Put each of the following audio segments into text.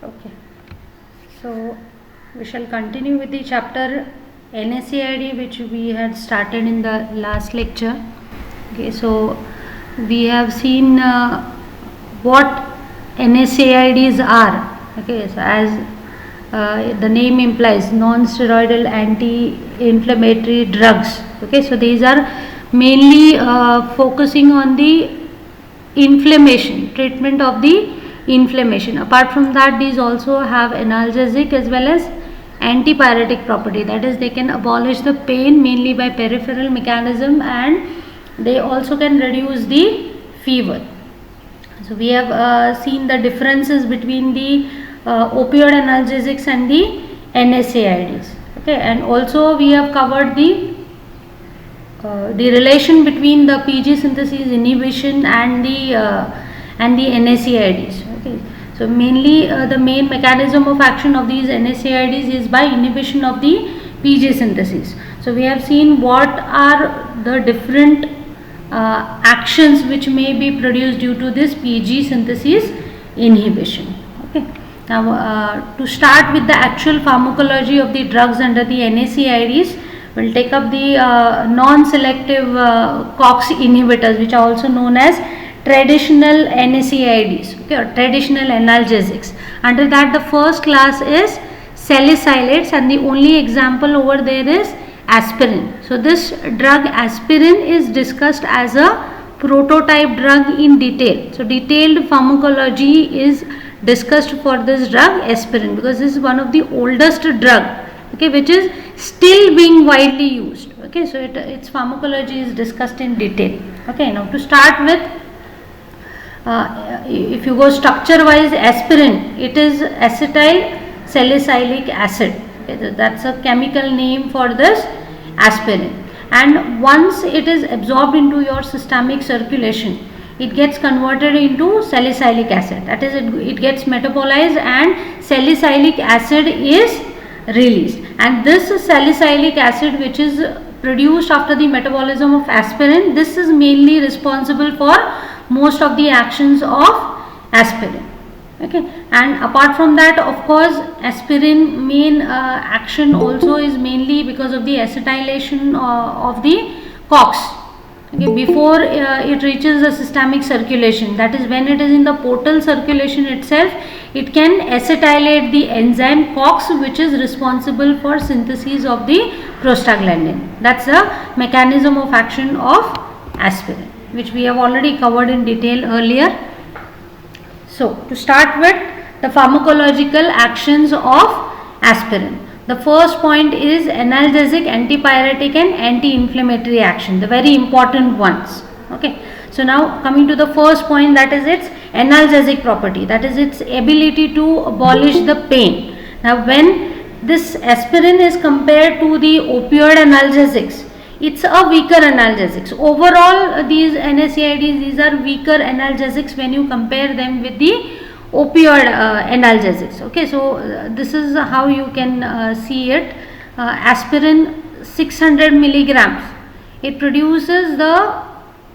Okay, so we shall continue with the chapter NSAID, which we had started in the last lecture. Okay, so we have seen what NSAIDs are. Okay, so as the name implies, non-steroidal anti-inflammatory drugs. Okay, so these are mainly focusing on the inflammation, treatment of the inflammation. Apart from that, these also have analgesic as well as antipyretic property, that is, they can abolish the pain mainly by peripheral mechanism, and they also can reduce the fever. So we have seen the differences between the opioid analgesics and the NSAIDs. Okay, and also we have covered the relation between the PG synthesis inhibition and the NSAIDs. Okay, so mainly the main mechanism of action of these NSAIDs is by inhibition of the PG synthesis. So we have seen what are the different actions which may be produced due to this PG synthesis inhibition. Okay. Now to start with the actual pharmacology of the drugs under the NSAIDs, we'll take up the non-selective COX inhibitors, which are also known as traditional NSAIDs, okay, or traditional analgesics. Under that, the first class is salicylates, and the only example over there is aspirin. So this drug aspirin is discussed as a prototype drug in detail. So detailed pharmacology is discussed for this drug aspirin, because this is one of the oldest drug, okay, which is still being widely used. Okay, so its pharmacology is discussed in detail. Okay, now to start with, if you go structure wise, aspirin, it is acetyl salicylic acid. Okay, so that's a chemical name for this aspirin, and once it is absorbed into your systemic circulation, it gets converted into salicylic acid, that is, it gets metabolized and salicylic acid is released, and this salicylic acid, which is produced after the metabolism of aspirin, this is mainly responsible for most of the actions of aspirin. Okay, and apart from that, of course, aspirin main action also is mainly because of the acetylation of the COX. Okay, before it reaches the systemic circulation, that is, when it is in the portal circulation itself, it can acetylate the enzyme COX, which is responsible for synthesis of the prostaglandin. That's the mechanism of action of aspirin, which we have already covered in detail earlier. So to start with, the pharmacological actions of aspirin. The first point is analgesic, antipyretic and anti-inflammatory action, the very important ones. Okay, so now coming to the first point, that is its analgesic property, that is its ability to abolish the pain. Now when this aspirin is compared to the opioid analgesics, it's a weaker analgesics. Overall, these NSAIDs, these are weaker analgesics when you compare them with the opioid analgesics. Okay, so this is how you can see it. Aspirin 600 milligrams, it produces the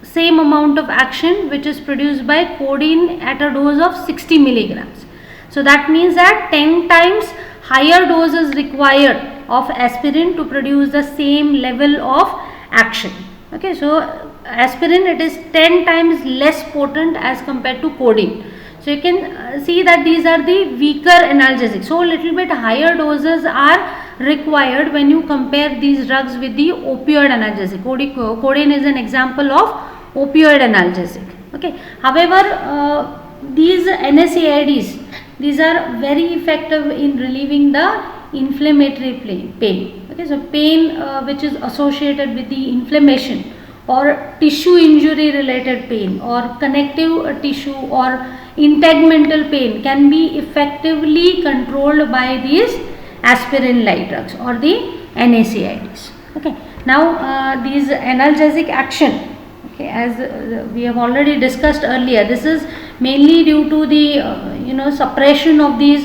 same amount of action which is produced by codeine at a dose of 60 milligrams. So that means that 10 times higher dose is required of aspirin to produce the same level of action. Okay, so aspirin, it is 10 times less potent as compared to codeine. So you can see that these are the weaker analgesics. So a little bit higher doses are required when you compare these drugs with the opioid analgesic. Codeine is an example of opioid analgesic. Okay, however, these NSAIDs, these are very effective in relieving the inflammatory pain. Okay, so pain which is associated with the inflammation or tissue injury related pain or connective tissue or integmental pain can be effectively controlled by these aspirin like drugs or the NSAIDs. Okay, now these analgesic action, okay, as we have already discussed earlier, this is mainly due to the suppression of these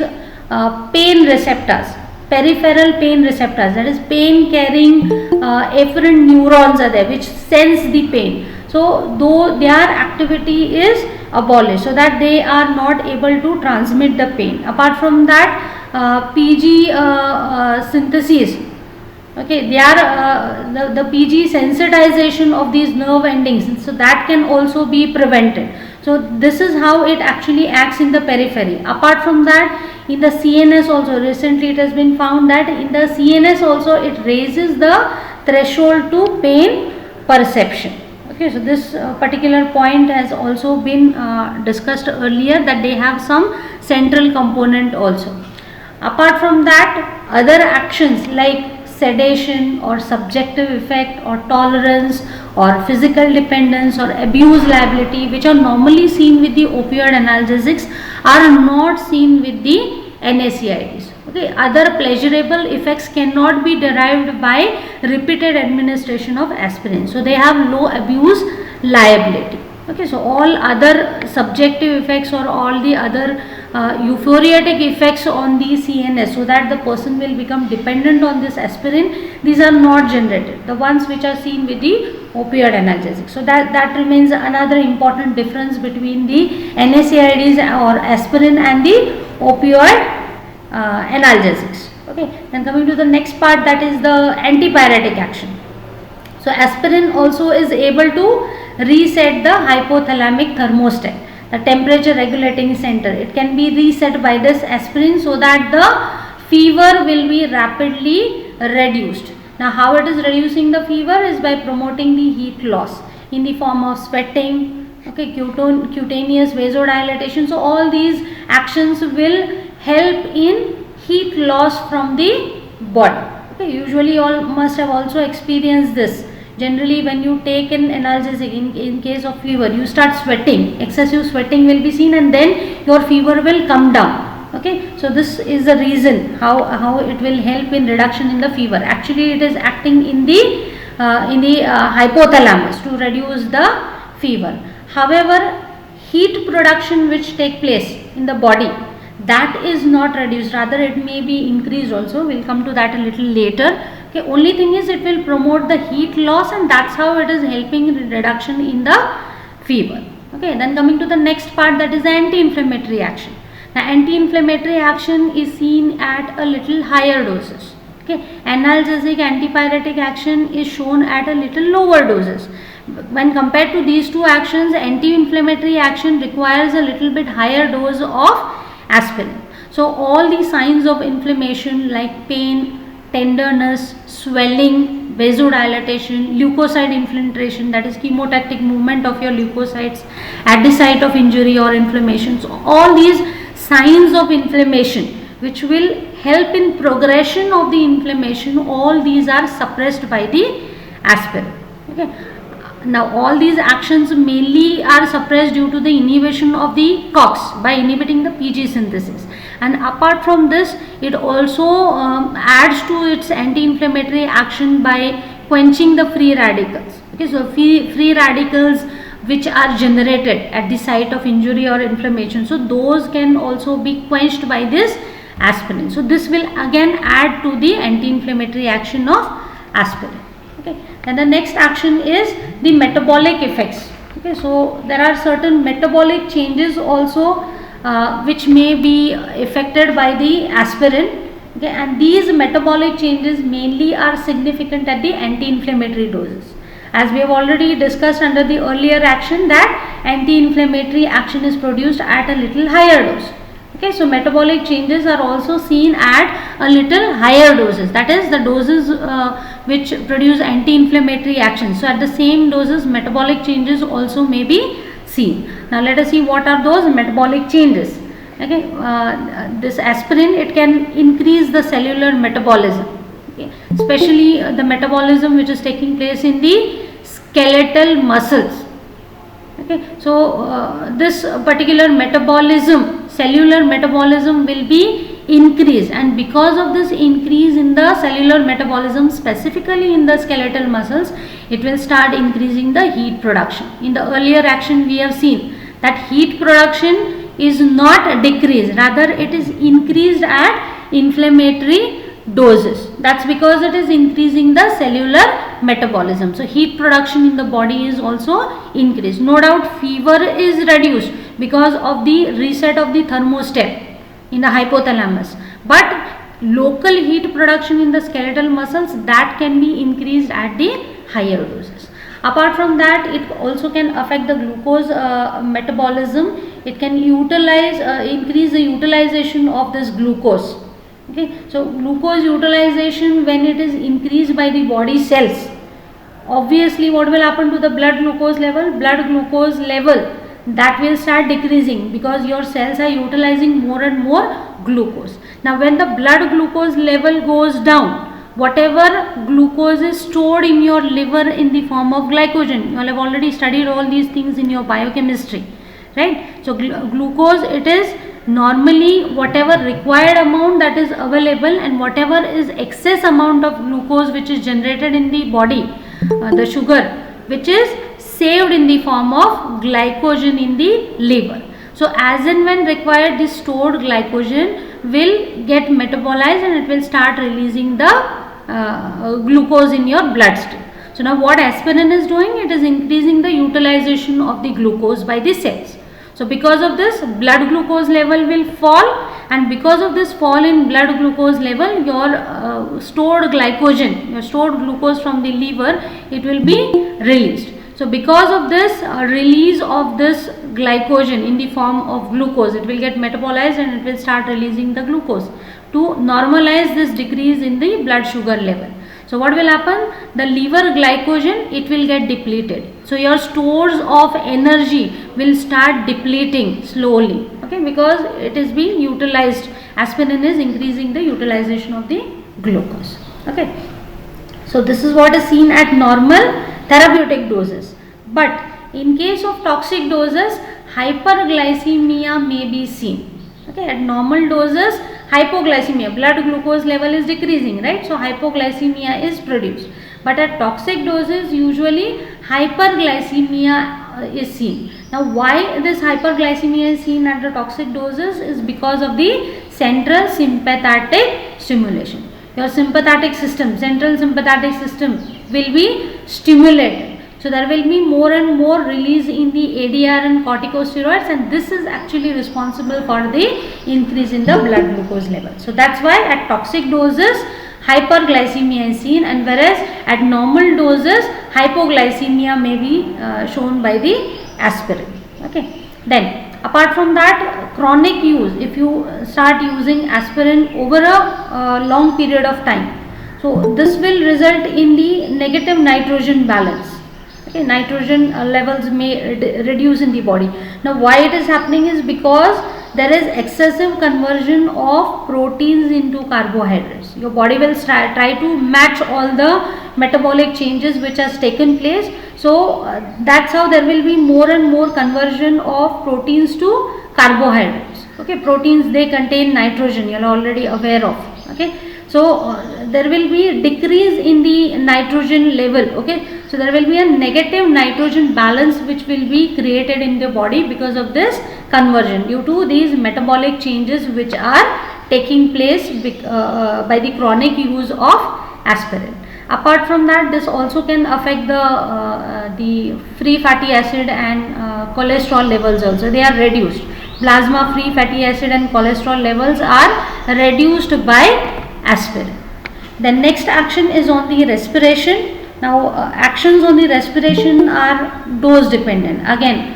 pain receptors, peripheral pain receptors, that is, pain carrying afferent neurons are there which sense the pain. So though their activity is abolished, so that they are not able to transmit the pain. Apart from that, PG synthesis, okay, they are the PG sensitization of these nerve endings, so that can also be prevented. So this is how it actually acts in the periphery. Apart from that, in the CNS also, recently it has been found that in the CNS also it raises the threshold to pain perception. Okay, so this particular point has also been discussed earlier, that they have some central component also. Apart from that, other actions like sedation or subjective effect or tolerance or physical dependence or abuse liability, which are normally seen with the opioid analgesics, are not seen with the NSAIDs. Okay, other pleasurable effects cannot be derived by repeated administration of aspirin, so they have low abuse liability. Okay, so all other subjective effects or all the other euphoriatic effects on the CNS, so that the person will become dependent on this aspirin, these are not generated, the ones which are seen with the opioid analgesics. So that remains another important difference between the NSAIDs or aspirin and the opioid analgesics. Okay, then coming to the next part, that is the antipyretic action. So aspirin also is able to reset the hypothalamic thermostat, the temperature regulating center. It can be reset by this aspirin, so that the fever will be rapidly reduced. Now how it is reducing the fever is by promoting the heat loss in the form of sweating, okay, cutaneous vasodilatation. So all these actions will help in heat loss from the body. Okay, usually you all must have also experienced this. Generally when you take an analgesic, in case of fever, you start sweating, excessive sweating will be seen, and then your fever will come down. Okay, so this is the reason how it will help in reduction in the fever. Actually it is acting in the hypothalamus to reduce the fever. However, heat production which take place in the body, that is not reduced, rather it may be increased also. We'll come to that a little later. Okay, only thing is it will promote the heat loss, and that's how it is helping in reduction in the fever. Okay, then coming to the next part, that is the anti-inflammatory action. The anti-inflammatory action is seen at a little higher doses. Okay, analgesic antipyretic action is shown at a little lower doses. When compared to these two actions, anti-inflammatory action requires a little bit higher dose of aspirin. So all the signs of inflammation like pain, tenderness, swelling, vasodilatation, leukocyte infiltration, that is chemotactic movement of your leukocytes at the site of injury or inflammation. So all these signs of inflammation which will help in progression of the inflammation, all these are suppressed by the aspirin. Okay. Now all these actions mainly are suppressed due to the inhibition of the COX by inhibiting the PG synthesis, and apart from this it also adds to its anti-inflammatory action by quenching the free radicals. Okay, so free radicals which are generated at the site of injury or inflammation, so those can also be quenched by this aspirin. So this will again add to the anti-inflammatory action of aspirin. Okay, and the next action is the metabolic effects. Okay, so there are certain metabolic changes also which may be affected by the aspirin. Okay, and these metabolic changes mainly are significant at the anti-inflammatory doses. As we have already discussed under the earlier action, that anti-inflammatory action is produced at a little higher dose. Okay, so metabolic changes are also seen at a little higher doses, that is the doses which produce anti-inflammatory action. So at the same doses metabolic changes also may be seen. Now let us see what are those metabolic changes. Okay, this aspirin, it can increase the cellular metabolism. Okay, especially the metabolism which is taking place in the skeletal muscles. Okay, so this particular metabolism, cellular metabolism will be increased, and because of this increase in the cellular metabolism, specifically in the skeletal muscles, it will start increasing the heat production. In the earlier action we have seen that heat production is not decreased, rather it is increased at inflammatory doses. That's because it is increasing the cellular metabolism. So heat production in the body is also increased. No doubt fever is reduced because of the reset of the thermostat in the hypothalamus, but local heat production in the skeletal muscles, that can be increased at the higher doses. Apart from that, it also can affect the glucose metabolism. It can increase the utilization of this glucose. Okay, so glucose utilization, when it is increased by the body cells, obviously what will happen to the blood glucose level? Blood glucose level, that will start decreasing because your cells are utilizing more and more glucose. Now when the blood glucose level goes down, whatever glucose is stored in your liver in the form of glycogen, you all have already studied all these things in your biochemistry, right? So glucose, it is normally whatever required amount that is available, and whatever is excess amount of glucose which is generated in the body, the sugar which is saved in the form of glycogen in the liver. So as and when required, this stored glycogen will get metabolized and it will start releasing the glucose in your bloodstream. So now what aspirin is doing, it is increasing the utilization of the glucose by the cells. So because of this, blood glucose level will fall, and because of this fall in blood glucose level, your stored glycogen, your stored glucose from the liver, it will be released. So because of this release of this glycogen in the form of glucose, it will get metabolized and it will start releasing the glucose to normalize this decrease in the blood sugar level. So what will happen? The liver glycogen, it will get depleted. So your stores of energy will start depleting slowly, okay, because it is being utilized. Aspirin is increasing the utilization of the glucose, okay. So this is what is seen at normal therapeutic doses. But in case of toxic doses, hyperglycemia may be seen. Okay, at normal doses, hypoglycemia, blood glucose level is decreasing, right? So hypoglycemia is produced. But at toxic doses, usually hyperglycemia is seen. Now why this hyperglycemia is seen at the toxic doses is because of the central sympathetic stimulation. Your sympathetic system, central sympathetic system will be stimulated. So there will be more and more release in the ADR and corticosteroids, and this is actually responsible for the increase in the blood glucose level. So that's why at toxic doses hyperglycemia is seen, and whereas at normal doses hypoglycemia may be shown by the aspirin. Okay. Then apart from that, chronic use, if you start using aspirin over a long period of time, so this will result in the negative nitrogen balance. Okay, nitrogen levels may reduce in the body. Now why it is happening is because there is excessive conversion of proteins into carbohydrates. Your body will try to match all the metabolic changes which has taken place. So that's how there will be more and more conversion of proteins to carbohydrates. Okay, proteins, they contain nitrogen, you are already aware of. Okay, so there will be a decrease in the nitrogen level. Okay, so there will be a negative nitrogen balance which will be created in the body because of this conversion, due to these metabolic changes which are taking place by the chronic use of aspirin. Apart from that, this also can affect the free fatty acid and cholesterol levels also. They are reduced. Plasma free fatty acid and cholesterol levels are reduced by aspirin. The next action is on the respiration. Now actions on the respiration are dose dependent. Again,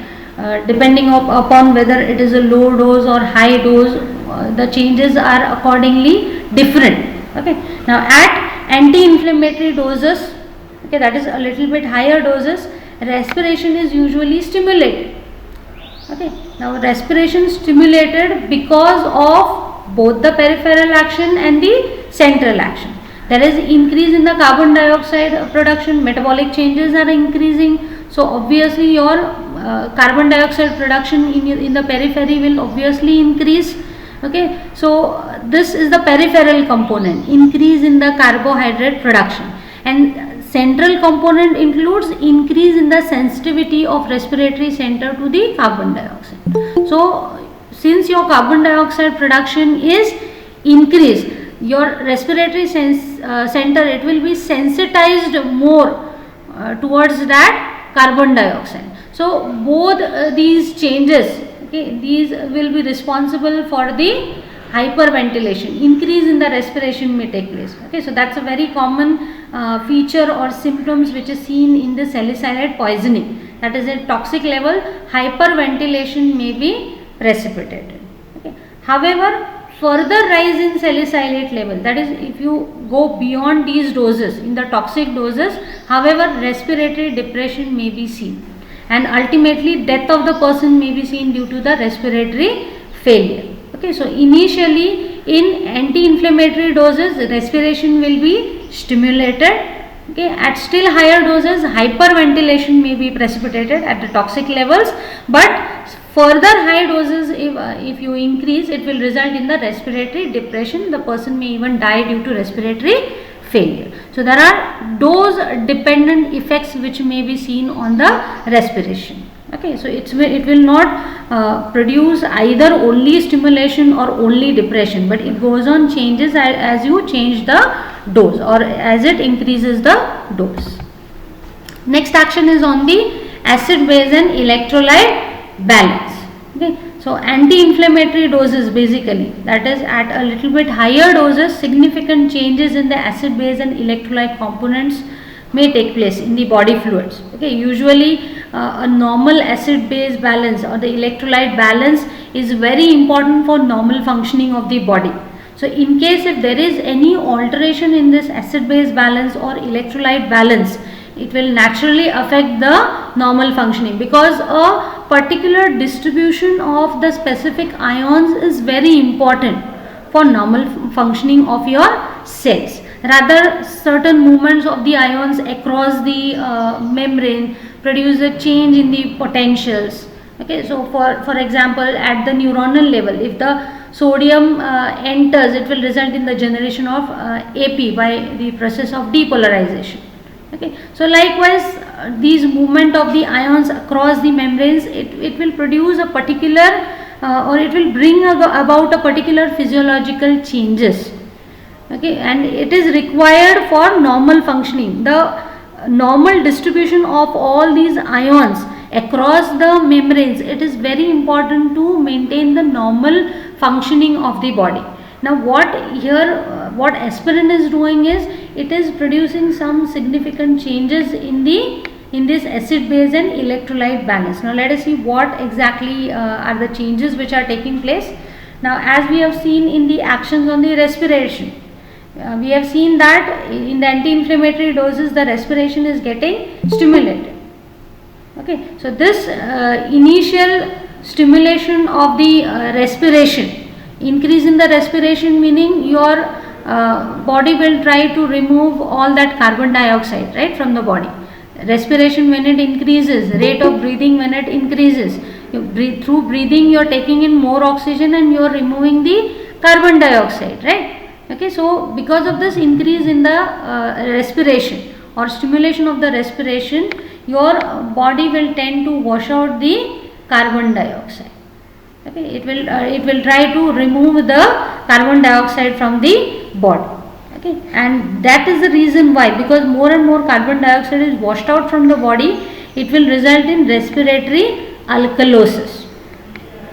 depending upon whether it is a low dose or high dose, the changes are accordingly different. Okay. Now at anti-inflammatory doses, okay, that is a little bit higher doses, respiration is usually stimulated. Okay. Now respiration stimulated because of both the peripheral action and the central action. There is increase in the carbon dioxide production, metabolic changes are increasing. So obviously your carbon dioxide production in the periphery will obviously increase. Okay, so this is the peripheral component, increase in the carbohydrate production, and central component includes increase in the sensitivity of respiratory center to the carbon dioxide. So since your carbon dioxide production is increased, your respiratory center, it will be sensitized more towards that carbon dioxide. So both these changes, okay, these will be responsible for the hyperventilation, increase in the respiration may take place. Okay, so that's a very common feature or symptoms which is seen in the salicylate poisoning. That is, at toxic level, hyperventilation may be precipitated. Okay. However, further rise in salicylate level, that is, if you go beyond these doses, in the toxic doses, however, respiratory depression may be seen, and ultimately death of the person may be seen due to the respiratory failure. Okay, so initially in anti-inflammatory doses, respiration will be stimulated. Okay, at still higher doses, hyperventilation may be precipitated at the toxic levels, but further high doses, if you increase, it will result in the respiratory depression. The person may even die due to respiratory failure. So there are dose dependent effects which may be seen on the respiration. Okay, so it will not produce either only stimulation or only depression, but it goes on changes as you change the dose or as it increases the dose. Next action is on the acid base and electrolyte balance. Okay, so anti-inflammatory doses, basically, that is, at a little bit higher doses, significant changes in the acid base and electrolyte components may take place in the body fluids. Okay, usually a normal acid base balance or the electrolyte balance is very important for normal functioning of the body. So in case if there is any alteration in this acid base balance or electrolyte balance, it will naturally affect the normal functioning, because a particular distribution of the specific ions is very important for normal functioning of your cells. Rather, certain movements of the ions across the membrane produce a change in the potentials. Okay, so for example, at the neuronal level, if the sodium enters, it will result in the generation of AP by the process of depolarization. Okay, so likewise, these movement of the ions across the membranes, it will produce a particular or it will bring about a particular physiological changes. Okay, and it is required for normal functioning. The normal distribution of all these ions across the membranes, it is very important to maintain the normal functioning of the body. Now what aspirin is doing is, it is producing some significant changes in this acid base and electrolyte balance. Now let us see what exactly are the changes which are taking place. Now, as we have seen in the actions on the respiration, we have seen that in the anti-inflammatory doses, the respiration is getting stimulated. Okay, so this initial stimulation of the respiration, increase in the respiration, meaning your body will try to remove all that carbon dioxide, right, from the body. Respiration, when it increases, rate of breathing when it increases, through breathing you are taking in more oxygen and you are removing the carbon dioxide, right. Okay, so because of this increase in the respiration or stimulation of the respiration, your body will tend to wash out the carbon dioxide. Okay, it will try to remove the carbon dioxide from the body. Okay, and that is the reason why, because more and more carbon dioxide is washed out from the body, it will result in respiratory alkalosis,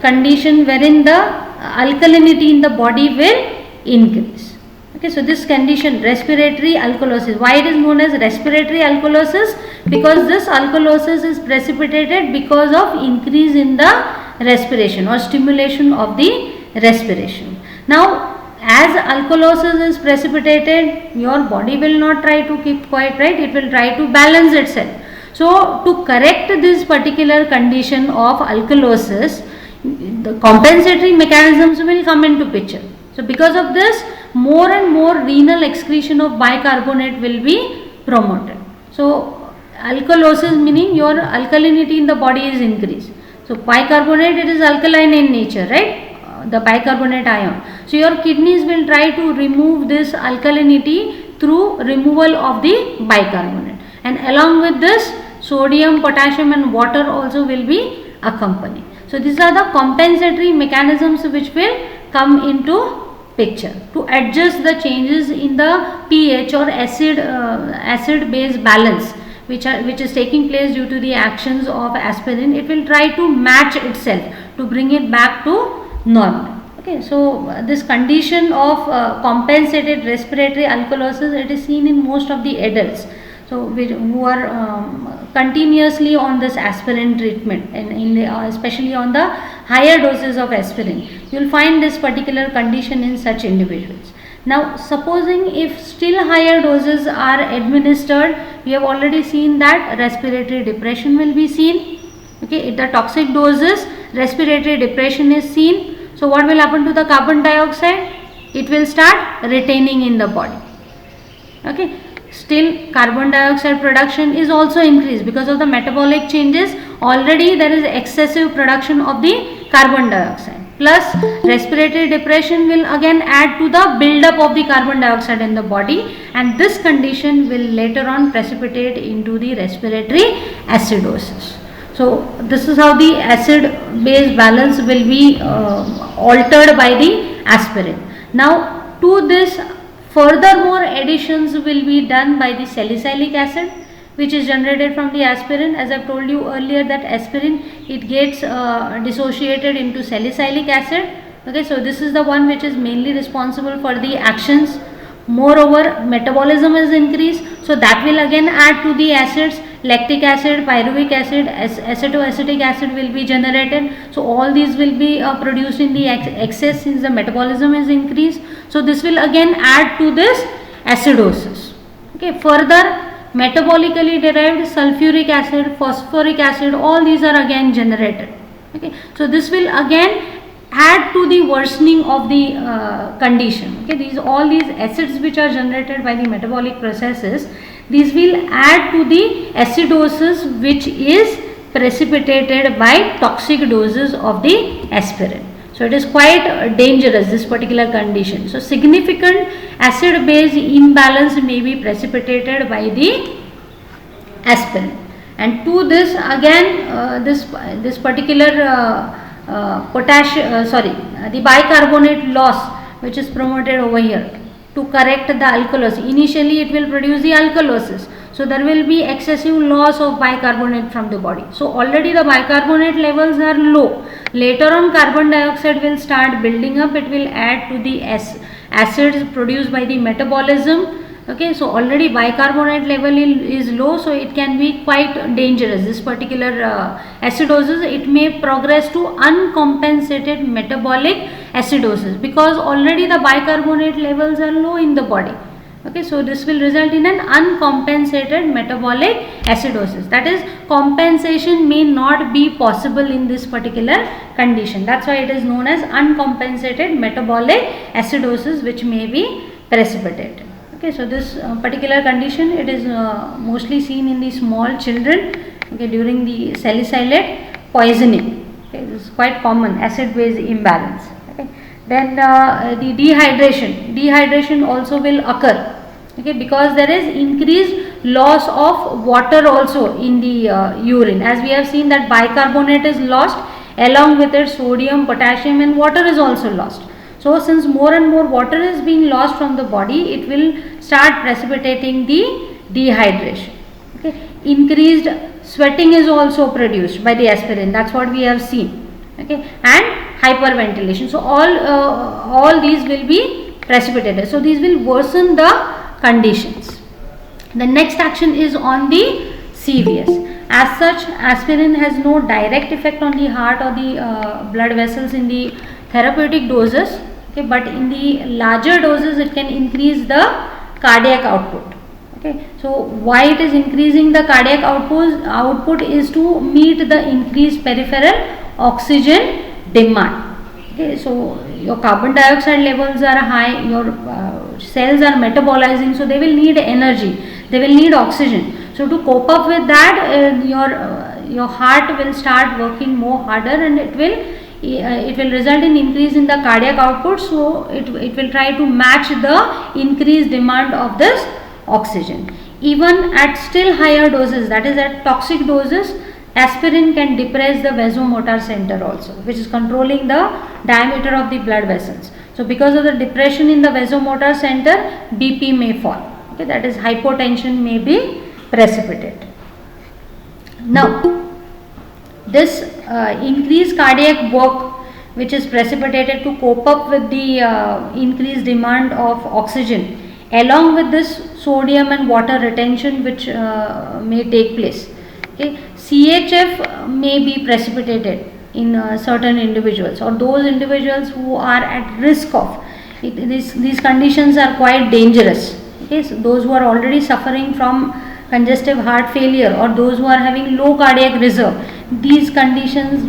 condition wherein the alkalinity in the body will increase. Okay, so this condition, respiratory alkalosis, why it is known as respiratory alkalosis? Because this alkalosis is precipitated because of increase in the respiration or stimulation of the respiration. Now, as alkalosis is precipitated, your body will not try to keep quiet, right? It will try to balance itself. So, to correct this particular condition of alkalosis, the compensatory mechanisms will come into picture. So, because of this, more and more renal excretion of bicarbonate will be promoted. So, alkalosis meaning your alkalinity in the body is increased. So, bicarbonate, it is alkaline in nature, right? The bicarbonate ion. So, your kidneys will try to remove this alkalinity through removal of the bicarbonate, and along with this, sodium, potassium and water also will be accompanied. So, these are the compensatory mechanisms which will come into picture to adjust the changes in the pH or acid base balance which is taking place due to the actions of aspirin. It will try to match itself to bring it back to normal. Okay, so this condition of compensated respiratory alkalosis, it is seen in most of the adults, so who are continuously on this aspirin treatment, and especially on the higher doses of aspirin, you will find this particular condition in such individuals. Now, supposing if still higher doses are administered, we have already seen that respiratory depression will be seen. Okay, at the toxic doses, respiratory depression is seen. So what will happen to the carbon dioxide? It will start retaining in the body. Okay, still carbon dioxide production is also increased because of the metabolic changes. Already there is excessive production of the carbon dioxide. Plus respiratory depression will again add to the buildup of the carbon dioxide in the body, and this condition will later on precipitate into the respiratory acidosis. So this is how the acid base balance will be altered by the aspirin. Now to this, furthermore additions will be done by the salicylic acid, which is generated from the aspirin. As I have told you earlier that aspirin, it gets dissociated into salicylic acid. Okay, so this is the one which is mainly responsible for the actions. Moreover, metabolism is increased, so that will again add to the acids. Lactic acid, pyruvic acid, acetoacetic acid will be generated. So all these will be produced in the excess since the metabolism is increased. So this will again add to this acidosis. Okay, further metabolically derived sulfuric acid, phosphoric acid, all these are again generated. Okay, so this will again add to the worsening of the condition. Okay, all these acids which are generated by the metabolic processes, these will add to the acidosis which is precipitated by toxic doses of the aspirin. So it is quite dangerous, this particular condition. So significant acid base imbalance may be precipitated by the aspirin, and to this again this particular the bicarbonate loss which is promoted over here to correct the alkalosis. Initially it will produce the alkalosis, so there will be excessive loss of bicarbonate from the body. So already the bicarbonate levels are low. Later on carbon dioxide will start building up, it will add to the acids produced by the metabolism. Okay, so already bicarbonate level is low, so it can be quite dangerous. This particular acidosis, it may progress to uncompensated metabolic acidosis because already the bicarbonate levels are low in the body. Okay, so this will result in an uncompensated metabolic acidosis. That is, compensation may not be possible in this particular condition. That's why it is known as uncompensated metabolic acidosis, which may be precipitated. Okay, so this particular condition, it is mostly seen in the small children. Okay, during the salicylate poisoning. Okay, this is quite common, acid base imbalance. Okay, then the dehydration also will occur. Okay, because there is increased loss of water also in the urine. As we have seen that bicarbonate is lost, along with it sodium, potassium and water is also lost. So since more and more water is being lost from the body, it will start precipitating the dehydration. Okay. Increased sweating is also produced by the aspirin. That's what we have seen. Okay, and hyperventilation. So all these will be precipitated. So these will worsen the conditions. The next action is on the CVS. As such, aspirin has no direct effect on the heart or the blood vessels in the therapeutic doses. Okay, but in the larger doses it can increase the cardiac output. Okay, so why it is increasing the cardiac output is to meet the increased peripheral oxygen demand. Okay, so your carbon dioxide levels are high, your cells are metabolizing, so they will need energy, they will need oxygen. So to cope up with that, your heart will start working more harder, and it will result in increase in the cardiac output. So it will try to match the increased demand of this oxygen. Even at still higher doses, that is at toxic doses, aspirin can depress the vasomotor center also, which is controlling the diameter of the blood vessels. So because of the depression in the vasomotor center, BP may fall. Okay, that is hypotension may be precipitated. Now, this increased cardiac work which is precipitated to cope up with the increased demand of oxygen, along with this sodium and water retention which may take place. Okay, CHF may be precipitated in certain individuals, or those individuals who are at risk of it. These conditions are quite dangerous. Okay, so those who are already suffering from congestive heart failure, or those who are having low cardiac reserve, these conditions,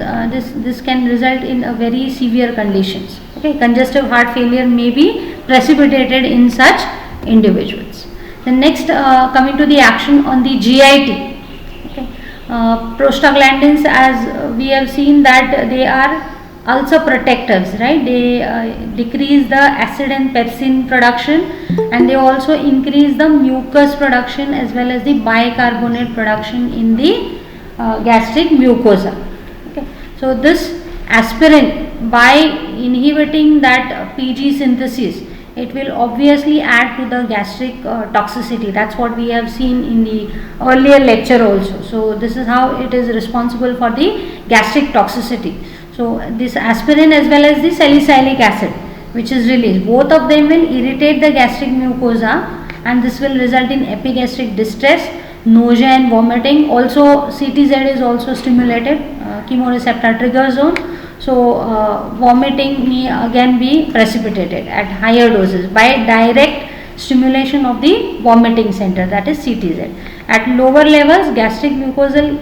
this can result in a very severe conditions. Okay, congestive heart failure may be precipitated in such individuals. The next, coming to the action on the GIT. Okay, prostaglandins, as we have seen that they are ulcer protectors, right? They decrease the acid and pepsin production, and they also increase the mucus production as well as the bicarbonate production in the gastric mucosa. Okay, so this aspirin, by inhibiting that PG synthesis, it will obviously add to the gastric toxicity. That's what we have seen in the earlier lecture also. So this is how it is responsible for the gastric toxicity. So this aspirin as well as the salicylic acid which is released, both of them will irritate the gastric mucosa, and this will result in epigastric distress, nausea and vomiting. Also CTZ is also stimulated, chemoreceptor trigger zone. So vomiting may again be precipitated at higher doses by direct stimulation of the vomiting center, that is CTZ. At lower levels, gastric mucosal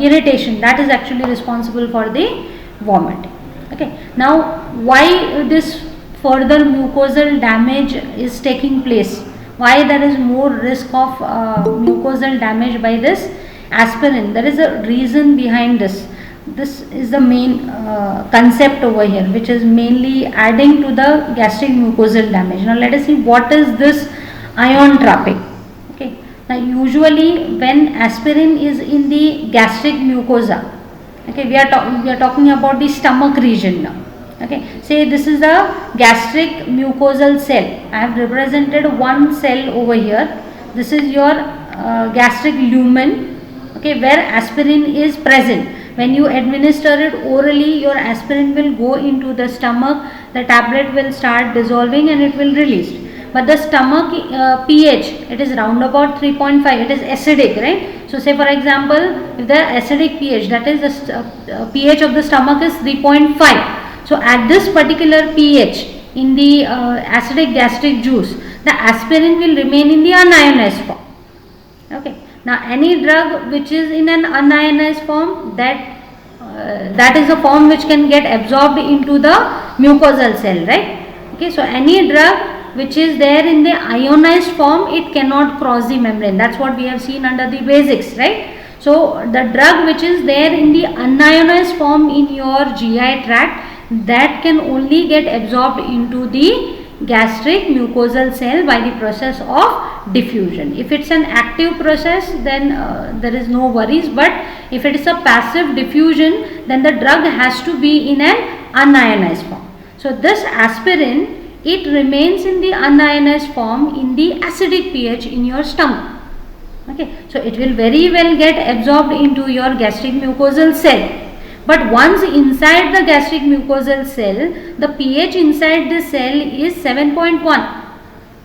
irritation, that is actually responsible for the vomiting. Okay, now why this further mucosal damage is taking place, why there is more risk of mucosal damage by this aspirin? There is a reason behind this. This is the main concept over here, which is mainly adding to the gastric mucosal damage. Now let us see what is this ion trapping. Okay, now usually when aspirin is in the gastric mucosa, okay, we are talking about the stomach region now. Okay, say this is the gastric mucosal cell. I have represented one cell over here. This is your gastric lumen, okay, where aspirin is present. When you administer it orally, your aspirin will go into the stomach, the tablet will start dissolving and it will release. But the stomach pH, it is round about 3.5, it is acidic, right? So say for example, if the acidic pH, that is the pH of the stomach is 3.5. So at this particular pH in the acidic gastric juice, the aspirin will remain in the unionized form. Okay. Now any drug which is in an unionized form, that is a form which can get absorbed into the mucosal cell, right? Okay, so any drug which is there in the ionized form, it cannot cross the membrane. That's what we have seen under the basics, right? So the drug which is there in the unionized form in your GI tract, that can only get absorbed into the gastric mucosal cell by the process of diffusion. If it's an active process, then there is no worries, but if it is a passive diffusion, then the drug has to be in an unionized form. So this aspirin, it remains in the unionized form in the acidic pH in your stomach. Okay, so it will very well get absorbed into your gastric mucosal cell. But once inside the gastric mucosal cell, the pH inside the cell is 7.1.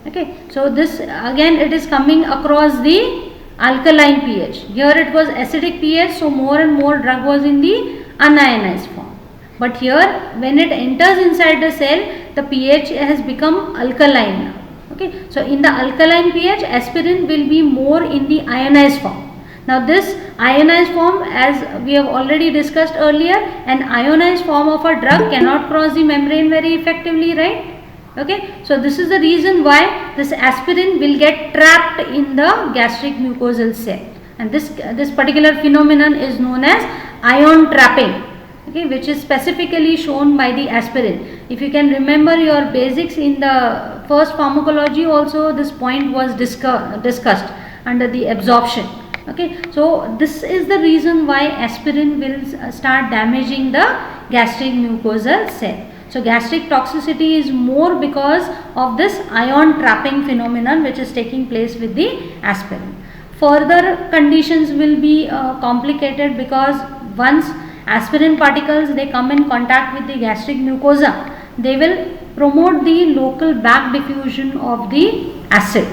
Okay, so this again it is coming across the alkaline pH. Here it was acidic pH, so more and more drug was in the unionized form. But here when it enters inside the cell, the pH has become alkaline now. Okay, so in the alkaline pH, aspirin will be more in the ionized form. Now this ionized form, as we have already discussed earlier, an ionized form of a drug cannot cross the membrane very effectively, right? Okay, so this is the reason why this aspirin will get trapped in the gastric mucosal cell, and this particular phenomenon is known as ion trapping, okay, which is specifically shown by the aspirin. If you can remember your basics in the first pharmacology also, this point was discussed under the absorption. Okay, so this is the reason why aspirin will start damaging the gastric mucosal cell. So So gastric toxicity is more because of this ion trapping phenomenon which is taking place with the aspirin. Further conditions will be complicated, because once aspirin particles they come in contact with the gastric mucosa, they will promote the local back diffusion of the acid.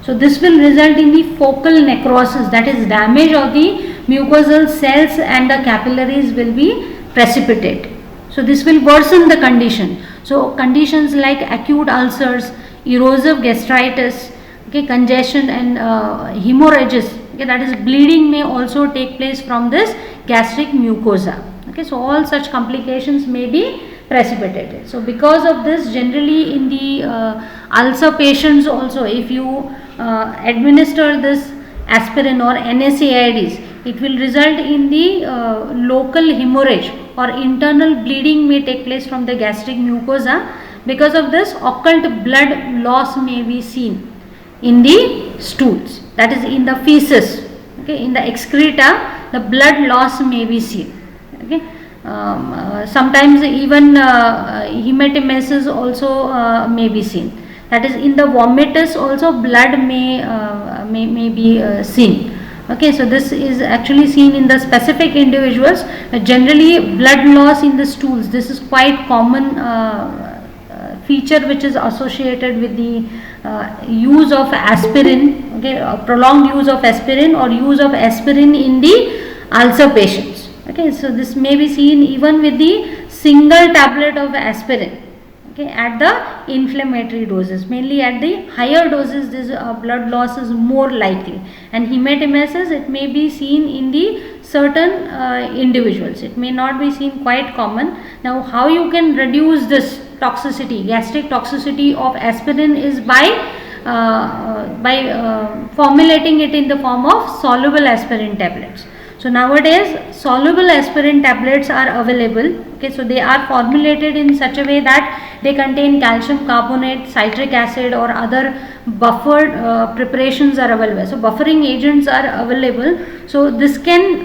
So this will result in the focal necrosis, that is damage of the mucosal cells, and the capillaries will be precipitate. So this will worsen the condition. So conditions like acute ulcers, erosive gastritis, okay, congestion and hemorrhages, okay, that is bleeding, may also take place from this gastric mucosa. Okay, so all such complications may be precipitated. So because of this, generally in the ulcer patients also, if you administer this aspirin or NSAIDs, it will result in the local hemorrhage or internal bleeding may take place from the gastric mucosa. Because of this, occult blood loss may be seen in the stools, that is in the feces, okay, in the excreta, the blood loss may be seen. Okay. Sometimes even hematemesis also may be seen, that is in the vomitus also blood may be seen. Okay, so this is actually seen in the specific individuals. Generally blood loss in the stools, this is quite common feature which is associated with the use of aspirin, okay, prolonged use of aspirin or use of aspirin in the ulcer patients. Okay, so this may be seen even with the single tablet of aspirin, okay, at the inflammatory doses. Mainly at the higher doses, this blood loss is more likely, and hematemesis, it may be seen in the certain individuals. It may not be seen quite common. Now how you can reduce this toxicity, gastric toxicity of aspirin, is by formulating it in the form of soluble aspirin tablets. So nowadays soluble aspirin tablets are available. Okay, so they are formulated in such a way that they contain calcium carbonate, citric acid, or other buffered preparations are available. So buffering agents are available. So this can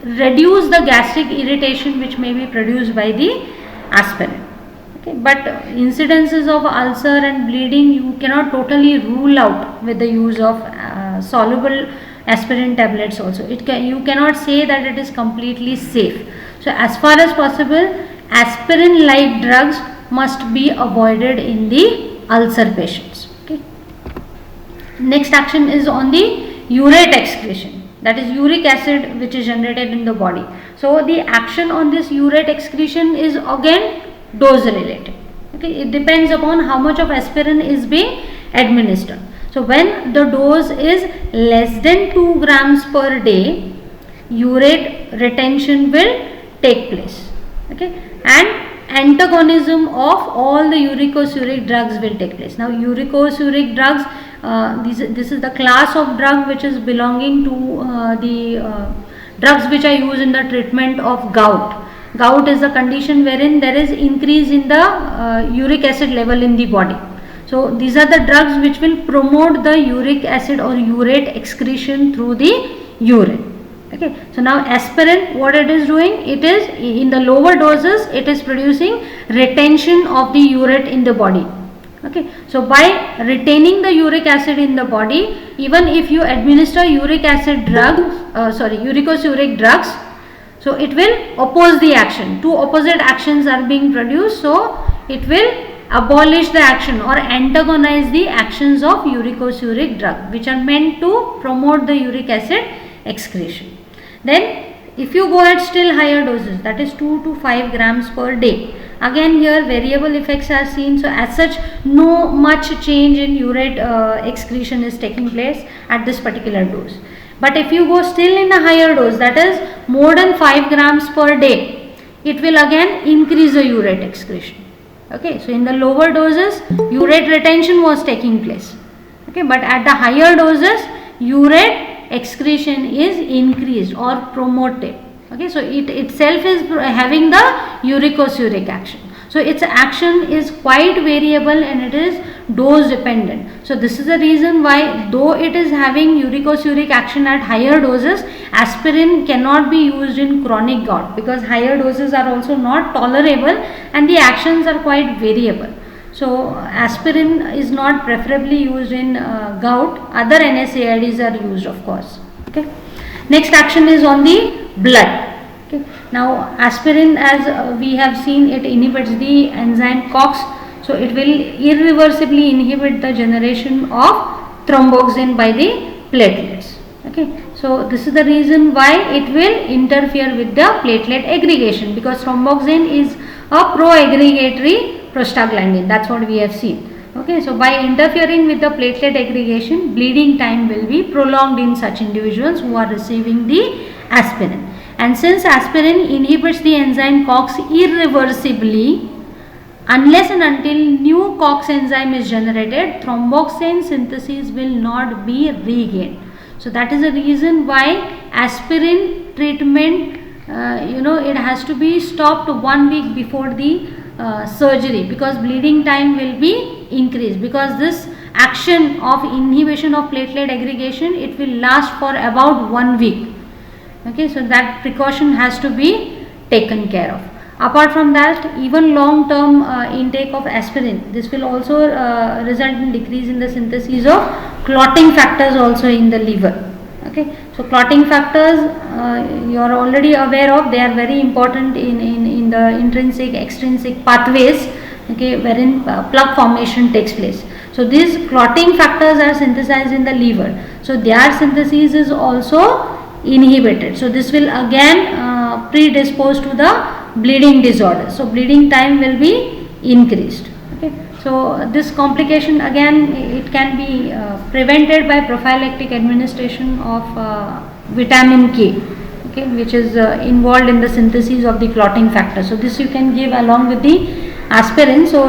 reduce the gastric irritation which may be produced by the aspirin. Okay, but incidences of ulcer and bleeding you cannot totally rule out with the use of soluble aspirin tablets also. You cannot say that it is completely safe. So as far as possible, aspirin like drugs must be avoided in the ulcer patients. Okay. Next action is on the urate excretion, that is uric acid which is generated in the body. So the action on this urate excretion is again dose related. Okay, it depends upon how much of aspirin is being administered. So when the dose is less than 2 grams per day, urate retention will take place. Okay, and antagonism of all the uricosuric drugs will take place. Now uricosuric drugs, this is the class of drug which is belonging to the drugs which are used in the treatment of gout. Gout is the condition wherein there is increase in the uric acid level in the body. So these are the drugs which will promote the uric acid or urate excretion through the urine. Okay, so now aspirin, what it is doing, it is in the lower doses, it is producing retention of the urate in the body. Okay, so by retaining the uric acid in the body, even if you administer uric acid drugs, uricosuric drugs, so it will oppose the action. Two opposite actions are being produced, so it will abolish the action or antagonize the actions of uricosuric drug which are meant to promote the uric acid excretion. Then if you go at still higher doses, that is 2 to 5 grams per day, again here variable effects are seen. So as such, no much change in urate excretion is taking place at this particular dose. But if you go still in a higher dose, that is more than 5 grams per day, it will again increase the urate excretion. Okay, so in the lower doses urate retention was taking place. Okay, but at the higher doses urate excretion is increased or promoted. Okay, so it itself is having the uricosuric action. So its action is quite variable and it is dose dependent. So this is the reason why, though it is having uricosuric action at higher doses, aspirin cannot be used in chronic gout, because higher doses are also not tolerable and the actions are quite variable. So aspirin is not preferably used in gout. Other NSAIDs are used, of course. Okay. Next action is on the blood. Okay. Now aspirin, as we have seen, it inhibits the enzyme COX, so it will irreversibly inhibit the generation of thromboxane by the platelets. Okay. So this is the reason why it will interfere with the platelet aggregation, because thromboxane is a pro-aggregatory prostaglandin. That's what we have seen. Okay, so by interfering with the platelet aggregation, bleeding time will be prolonged in such individuals who are receiving the aspirin. And since aspirin inhibits the enzyme COX irreversibly, unless and until new COX enzyme is generated, thromboxane synthesis will not be regained. So that is the reason why aspirin treatment, it has to be stopped 1 week before the surgery, because bleeding time will be increased, because this action of inhibition of platelet aggregation, it will last for about 1 week. Okay, so that precaution has to be taken care of. Apart from that, even long term intake of aspirin, this will also result in decrease in the synthesis of clotting factors also in the liver. Okay, so clotting factors, you are already aware of, they are very important in the intrinsic extrinsic pathways, okay, wherein plug formation takes place. So these clotting factors are synthesized in the liver, so their synthesis is also inhibited. So this will again predispose to the bleeding disorder, so bleeding time will be increased. Okay. So this complication, again, it can be prevented by prophylactic administration of vitamin K, okay, which is involved in the synthesis of the clotting factor. So this you can give along with the aspirin. So